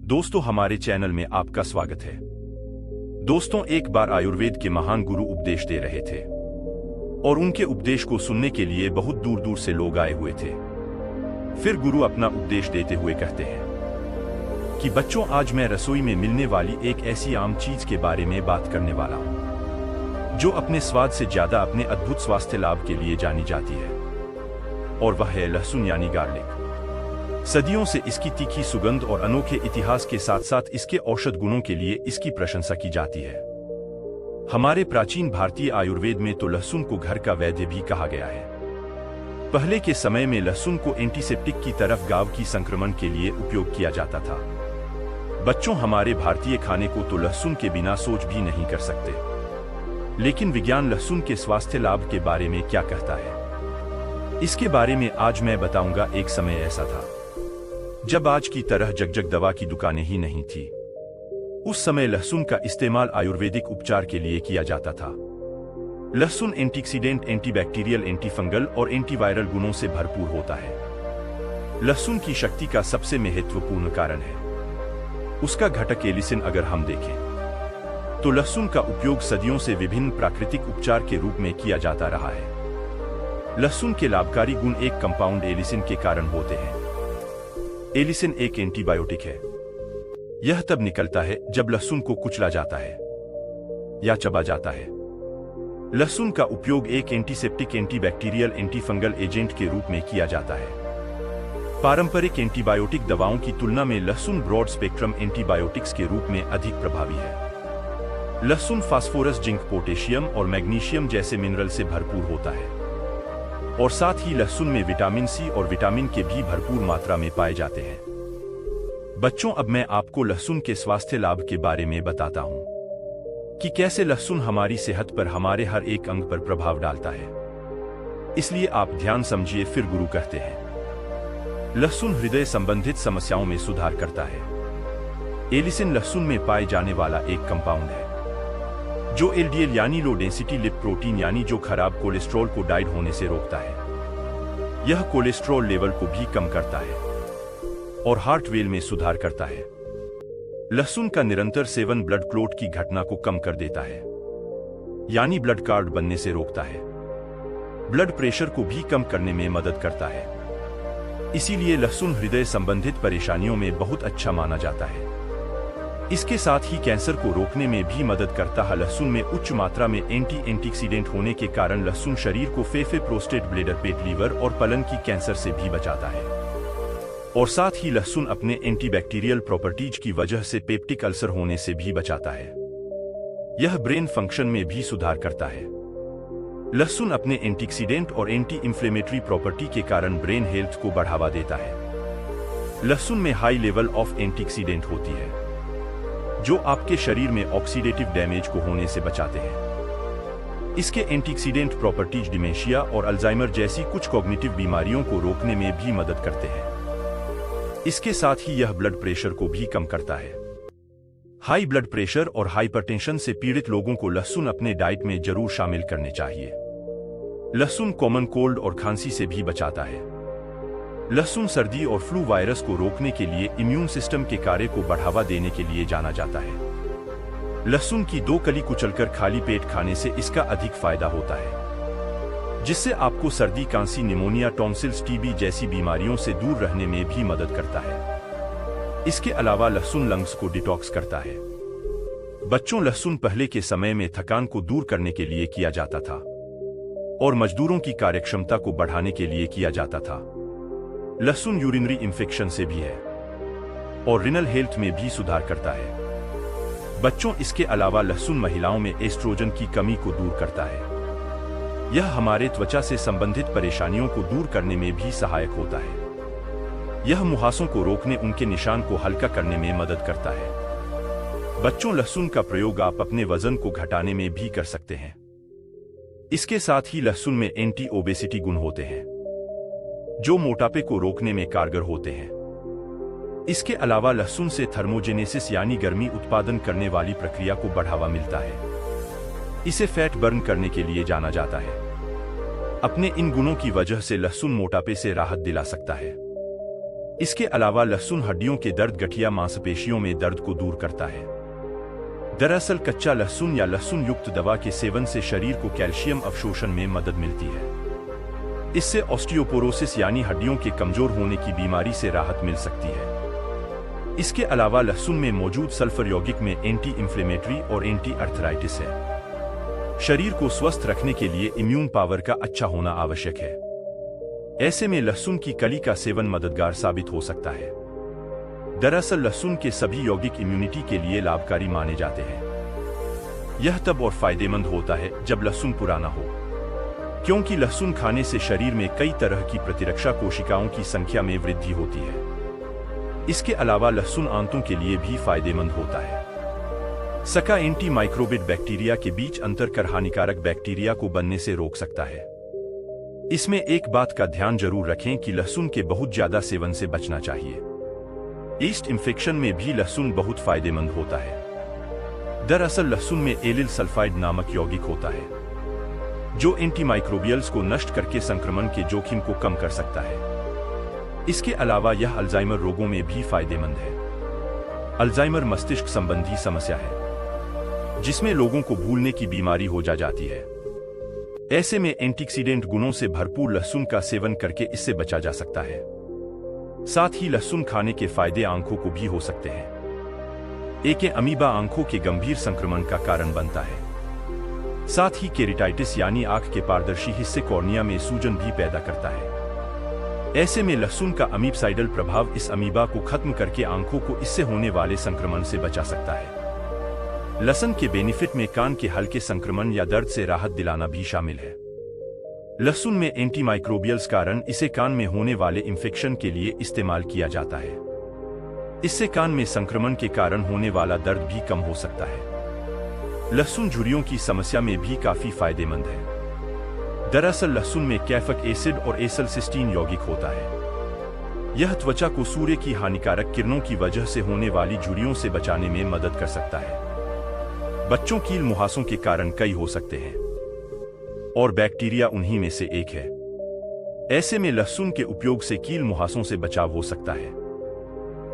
दोस्तों, हमारे चैनल में आपका स्वागत है। दोस्तों, एक बार आयुर्वेद के महान गुरु उपदेश दे रहे थे और उनके उपदेश को सुनने के लिए बहुत दूर दूर से लोग आए हुए थे। फिर गुरु अपना उपदेश देते हुए कहते हैं कि बच्चों, आज मैं रसोई में मिलने वाली एक ऐसी आम चीज के बारे में बात करने वाला हूं जो अपने स्वाद से ज्यादा अपने अद्भुत स्वास्थ्य लाभ के लिए जानी जाती है, और वह है लहसुन यानी गार्लिक। सदियों से इसकी तीखी सुगंध और अनोखे इतिहास के साथ साथ इसके औषध गुणों के लिए इसकी प्रशंसा की जाती है। हमारे प्राचीन भारतीय आयुर्वेद में तो लहसुन को घर का वैद्य भी कहा गया है। पहले के समय में लहसुन को एंटीसेप्टिक की तरफ गाव की संक्रमण के लिए उपयोग किया जाता था। बच्चों, हमारे भारतीय खाने को तो लहसुन के बिना सोच भी नहीं कर सकते, लेकिन विज्ञान लहसुन के स्वास्थ्य लाभ के बारे में क्या कहता है, इसके बारे में आज मैं बताऊंगा। एक समय ऐसा था जब आज की तरह जगजग दवा की दुकानें ही नहीं थी। उस समय लहसुन का इस्तेमाल आयुर्वेदिक उपचार के लिए किया जाता था। लहसुन एंटीऑक्सीडेंट, एंटीबैक्टीरियल, एंटीफंगल और एंटीवायरल गुणों से भरपूर होता है। लहसुन की शक्ति का सबसे महत्वपूर्ण कारण है उसका घटक एलिसिन। अगर हम देखें तो लहसुन का उपयोग सदियों से विभिन्न प्राकृतिक उपचार के रूप में किया जाता रहा है। लहसुन के लाभकारी गुण एक कंपाउंड एलिसिन के कारण होते हैं। एलिसिन एक एंटीबायोटिक है। यह तब निकलता है जब लहसुन को कुचला जाता है या चबा जाता है। लहसुन का उपयोग एक एंटीसेप्टिक, एंटीबैक्टीरियल, एंटीफंगल एजेंट के रूप में किया जाता है। पारंपरिक एंटीबायोटिक दवाओं की तुलना में लहसुन ब्रॉड स्पेक्ट्रम एंटीबायोटिक्स के रूप में अधिक प्रभावी है। लहसुन फास्फोरस, जिंक, पोटेशियम और मैग्नीशियम जैसे मिनरल से भरपूर होता है, और साथ ही लहसुन में विटामिन सी और विटामिन के भी भरपूर मात्रा में पाए जाते हैं। बच्चों, अब मैं आपको लहसुन के स्वास्थ्य लाभ के बारे में बताता हूं कि कैसे लहसुन हमारी सेहत पर, हमारे हर एक अंग पर प्रभाव डालता है। इसलिए आप ध्यान समझिए। फिर गुरु कहते हैं, लहसुन हृदय संबंधित समस्याओं में सुधार करता है। एलिसिन लहसुन में पाए जाने वाला एक कंपाउंड है जो एलडीएल यानी लो डेंसिटी लिप प्रोटीन यानी जो खराब कोलेस्ट्रॉल को डाइड होने से रोकता है। यह कोलेस्ट्रॉल लेवल को भी कम करता है और हार्ट वेल में सुधार करता है। लहसुन का निरंतर सेवन ब्लड क्लॉट की घटना को कम कर देता है, यानी ब्लड क्लॉट बनने से रोकता है। ब्लड प्रेशर को भी कम करने में मदद करता है। इसीलिए लहसुन हृदय संबंधित परेशानियों में बहुत अच्छा माना जाता है। इसके साथ ही कैंसर को रोकने में भी मदद करता है। लहसुन में उच्च मात्रा में एंटीऑक्सीडेंट होने के कारण लहसुन शरीर को फेफड़े, प्रोस्टेट, ब्लैडर, पेट, लीवर और पलन की कैंसर से भी बचाता है। और साथ ही लहसुन अपने एंटीबैक्टीरियल प्रॉपर्टीज की वजह से पेप्टिक अल्सर होने से भी बचाता है। यह ब्रेन फंक्शन में भी सुधार करता है। लहसुन अपने एंटीऑक्सीडेंट और एंटी इंफ्लेमेटरी प्रॉपर्टी के कारण ब्रेन हेल्थ को बढ़ावा देता है। लहसुन में हाई लेवल ऑफ एंटीऑक्सीडेंट होती है जो आपके शरीर में ऑक्सीडेटिव डैमेज को होने से बचाते हैं। इसके एंटीऑक्सीडेंट प्रॉपर्टीज डिमेंशिया और अल्जाइमर जैसी कुछ कॉग्निटिव बीमारियों को रोकने में भी मदद करते हैं। इसके साथ ही यह ब्लड प्रेशर को भी कम करता है। हाई ब्लड प्रेशर और हाइपरटेंशन से पीड़ित लोगों को लहसुन अपने डाइट में जरूर शामिल करने चाहिए। लहसुन कॉमन कोल्ड और खांसी से भी बचाता है। लहसुन सर्दी और फ्लू वायरस को रोकने के लिए, इम्यून सिस्टम के कार्य को बढ़ावा देने के लिए जाना जाता है। लहसुन की 2 कली कुचलकर खाली पेट खाने से इसका अधिक फायदा होता है, जिससे आपको सर्दी, खांसी, निमोनिया, टॉन्सिल्स, टीबी जैसी बीमारियों से दूर रहने में भी मदद करता है। इसके अलावा लहसुन लंग्स को डिटॉक्स करता है। बच्चों, लहसुन पहले के समय में थकान को दूर करने के लिए किया जाता था और मजदूरों की कार्यक्षमता को बढ़ाने के लिए किया जाता था। लहसुन यूरिनरी इंफेक्शन से भी है और रिनल हेल्थ में भी सुधार करता है। बच्चों, इसके अलावा लहसुन महिलाओं में एस्ट्रोजन की कमी को दूर करता है। यह हमारे त्वचा से संबंधित परेशानियों को दूर करने में भी सहायक होता है। यह मुहासों को रोकने, उनके निशान को हल्का करने में मदद करता है। बच्चों, लहसुन का प्रयोग आप अपने वजन को घटाने में भी कर सकते हैं। इसके साथ ही लहसुन में एंटी ओबेसिटी गुण होते हैं जो मोटापे को रोकने में कारगर होते हैं। इसके अलावा लहसुन से थर्मोजेनेसिस यानी गर्मी उत्पादन करने वाली प्रक्रिया को बढ़ावा मिलता है। इसे फैट बर्न करने के लिए जाना जाता है। अपने इन गुणों की वजह से लहसुन मोटापे से राहत दिला सकता है। इसके अलावा लहसुन हड्डियों के दर्द, गठिया, मांसपेशियों में दर्द को दूर करता है। दरअसल कच्चा लहसुन या लहसुन युक्त दवा के सेवन से शरीर को कैल्शियम अवशोषण में मदद मिलती है। इससे ऑस्टियोपोरोसिस यानी हड्डियों के कमजोर होने की बीमारी से राहत मिल सकती है। इसके अलावा लहसुन में मौजूद सल्फर यौगिक में एंटी इंफ्लेमेटरी और एंटी अर्थराइटिस है। शरीर को स्वस्थ रखने के लिए इम्यून पावर का अच्छा होना आवश्यक है। ऐसे में लहसुन की कली का सेवन मददगार साबित हो सकता है। दरअसल लहसुन के सभी यौगिक इम्यूनिटी के लिए लाभकारी माने जाते हैं। यह तब और फायदेमंद होता है जब लहसुन पुराना हो, क्योंकि लहसुन खाने से शरीर में कई तरह की प्रतिरक्षा कोशिकाओं की संख्या में वृद्धि होती है। इसके अलावा लहसुन आंतों के लिए भी फायदेमंद होता है। सका एंटी माइक्रोबिड बैक्टीरिया के बीच अंतर कर हानिकारक बैक्टीरिया को बनने से रोक सकता है। इसमें एक बात का ध्यान जरूर रखें कि लहसुन के बहुत ज्यादा सेवन से बचना चाहिए। ईस्ट इंफेक्शन में भी लहसुन बहुत फायदेमंद होता है। दरअसल लहसुन में एलिल सल्फाइड नामक यौगिक होता है, जो एंटीमाइक्रोबियल्स को नष्ट करके संक्रमण के जोखिम को कम कर सकता है। इसके अलावा यह अल्जाइमर रोगों में भी फायदेमंद है। अल्जाइमर मस्तिष्क संबंधी समस्या है, जिसमें लोगों को भूलने की बीमारी हो जाती है। ऐसे में एंटीऑक्सीडेंट गुणों से भरपूर लहसुन का सेवन करके इससे बचा जा सकता है। साथ ही लहसुन खाने के फायदे आंखों को भी हो सकते हैं। एक अमीबा आंखों के गंभीर संक्रमण का कारण बनता है। साथ ही केराटिटिस यानी आंख के पारदर्शी हिस्से कॉर्निया में सूजन भी पैदा करता है। ऐसे में लहसुन का अमीबसाइडल प्रभाव इस अमीबा को खत्म करके आंखों को इससे होने वाले संक्रमण से बचा सकता है। लहसुन के बेनिफिट में कान के हल्के संक्रमण या दर्द से राहत दिलाना भी शामिल है। लहसुन में एंटीमाइक्रोबियल्स कारण इसे कान में होने वाले इंफेक्शन के लिए इस्तेमाल किया जाता है। इससे कान में संक्रमण के कारण होने वाला दर्द भी कम हो सकता है। लहसुन झुर्रियों की समस्या में भी काफी फायदेमंद है। दरअसल लहसुन में कैफिक एसिड और एसिलसिस्टीन यौगिक होता है। यह त्वचा को सूर्य की हानिकारक किरणों की वजह से होने वाली झुर्रियों से बचाने में मदद कर सकता है। बच्चों कील मुहासों के कारण कई हो सकते हैं, और बैक्टीरिया उन्हीं में से एक है। ऐसे में लहसुन के उपयोग से कील मुहासों से बचाव हो सकता है,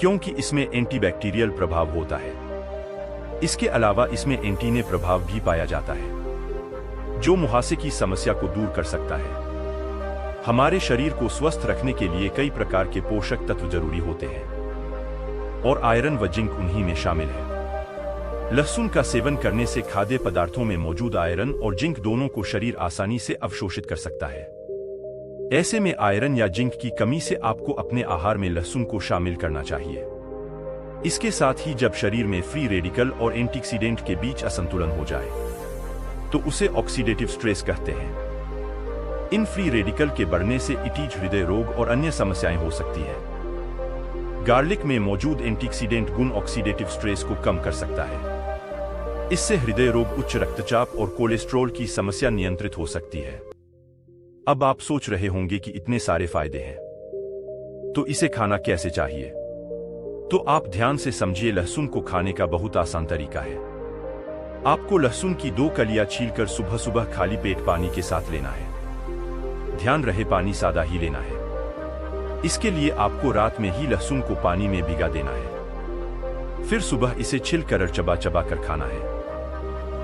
क्योंकि इसमें एंटीबैक्टीरियल प्रभाव होता है। इसके अलावा इसमें एंटीने प्रभाव भी पाया जाता है, जो मुहासे की समस्या को दूर कर सकता है। हमारे शरीर को स्वस्थ रखने के लिए कई प्रकार के पोषक तत्व जरूरी होते हैं, और आयरन व जिंक उन्हीं में शामिल है। लहसुन का सेवन करने से खाद्य पदार्थों में मौजूद आयरन और जिंक दोनों को शरीर आसानी से अवशोषित कर सकता है। ऐसे में आयरन या जिंक की कमी से आपको अपने आहार में लहसुन को शामिल करना चाहिए। इसके साथ ही जब शरीर में फ्री रेडिकल और एंटीऑक्सीडेंट के बीच असंतुलन हो जाए, तो उसे ऑक्सीडेटिव स्ट्रेस कहते हैं। इन फ्री रेडिकल के बढ़ने से इटीज, हृदय रोग और अन्य समस्याएं हो सकती है। गार्लिक में मौजूद एंटीऑक्सीडेंट गुण ऑक्सीडेटिव स्ट्रेस को कम कर सकता है। इससे हृदय रोग, उच्च रक्तचाप और कोलेस्ट्रॉल की समस्या नियंत्रित हो सकती है। अब आप सोच रहे होंगे कि इतने सारे फायदे हैं, तो इसे खाना कैसे चाहिए? तो आप ध्यान से समझिए, लहसुन को खाने का बहुत आसान तरीका है। आपको लहसुन की 2 कलियां छीलकर सुबह सुबह खाली पेट पानी के साथ लेना है। ध्यान रहे पानी सादा ही लेना है। इसके लिए आपको रात में ही लहसुन को पानी में भिगा देना है। फिर सुबह इसे छिलकर चबा चबा कर खाना है,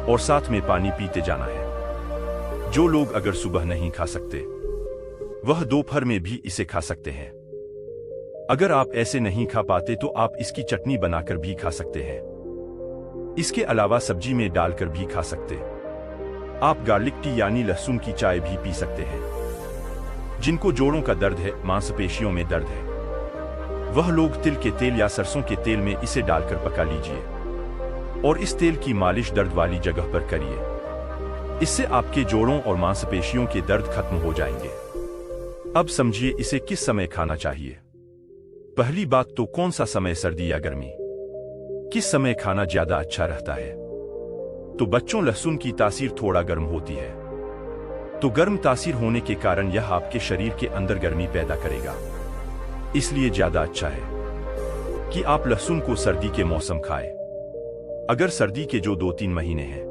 और साथ में पानी पीते जाना है। जो लोग अगर सुबह नहीं खा सकते, वह दोपहर में भी इसे खा सकते हैं। अगर आप ऐसे नहीं खा पाते तो आप इसकी चटनी बनाकर भी खा सकते हैं। इसके अलावा सब्जी में डालकर भी खा सकते। आप गार्लिक टी यानी लहसुन की चाय भी पी सकते हैं। जिनको जोड़ों का दर्द है, मांसपेशियों में दर्द है, वह लोग तिल के तेल या सरसों के तेल में इसे डालकर पका लीजिए, और इस तेल की मालिश दर्द वाली जगह पर करिए। इससे आपके जोड़ों और मांसपेशियों के दर्द खत्म हो जाएंगे। अब समझिए इसे किस समय खाना चाहिए। पहली बात तो कौन सा समय, सर्दी या गर्मी? किस समय खाना ज्यादा अच्छा रहता है? तो बच्चों, लहसुन की तासीर थोड़ा गर्म होती है, तो गर्म तासीर होने के कारण यह आपके शरीर के अंदर गर्मी पैदा करेगा। इसलिए ज्यादा अच्छा है कि आप लहसुन को सर्दी के मौसम खाएं। अगर सर्दी के जो 2-3 महीने हैं,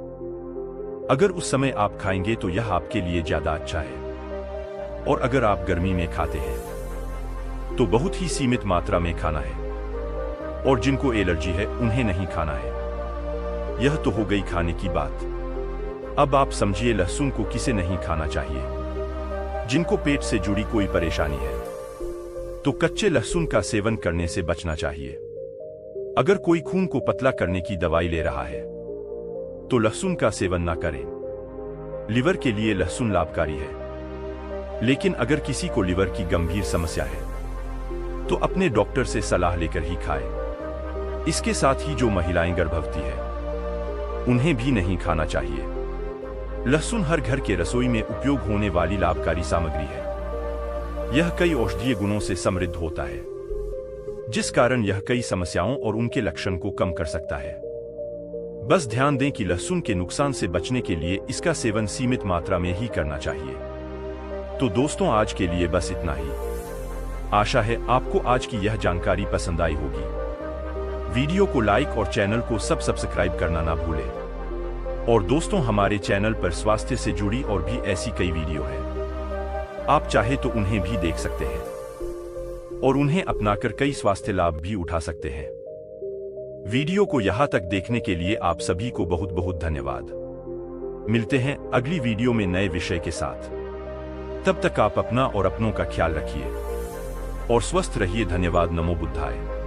अगर उस समय आप खाएंगे तो यह आपके लिए ज्यादा अच्छा है। और अगर आप गर्मी में खाते हैं तो बहुत ही सीमित मात्रा में खाना है, और जिनको एलर्जी है उन्हें नहीं खाना है। यह तो हो गई खाने की बात। अब आप समझिए लहसुन को किसे नहीं खाना चाहिए। जिनको पेट से जुड़ी कोई परेशानी है तो कच्चे लहसुन का सेवन करने से बचना चाहिए। अगर कोई खून को पतला करने की दवाई ले रहा है तो लहसुन का सेवन ना करें। लिवर के लिए लहसुन लाभकारी है, लेकिन अगर किसी को लिवर की गंभीर समस्या है तो अपने डॉक्टर से सलाह लेकर ही खाएं। इसके साथ ही जो महिलाएं गर्भवती है उन्हें भी नहीं खाना चाहिए। लहसुन हर घर के रसोई में उपयोग होने वाली लाभकारी सामग्री है। यह कई औषधीय गुणों से समृद्ध होता है, जिस कारण यह कई समस्याओं और उनके लक्षण को कम कर सकता है। बस ध्यान दें कि लहसुन के नुकसान से बचने के लिए इसका सेवन सीमित मात्रा में ही करना चाहिए। तो दोस्तों, आज के लिए बस इतना ही। आशा है आपको आज की यह जानकारी पसंद आई होगी। वीडियो को लाइक और चैनल को सब्सक्राइब करना ना भूलें। और दोस्तों, हमारे चैनल पर स्वास्थ्य से जुड़ी और भी ऐसी कई वीडियो है, आप चाहे तो उन्हें भी देख सकते हैं और उन्हें अपनाकर कई स्वास्थ्य लाभ भी उठा सकते हैं। वीडियो को यहां तक देखने के लिए आप सभी को बहुत बहुत धन्यवाद। मिलते हैं अगली वीडियो में नए विषय के साथ। तब तक आप अपना और अपनों का ख्याल रखिए और स्वस्थ रहिए। धन्यवाद। नमो बुद्धाय।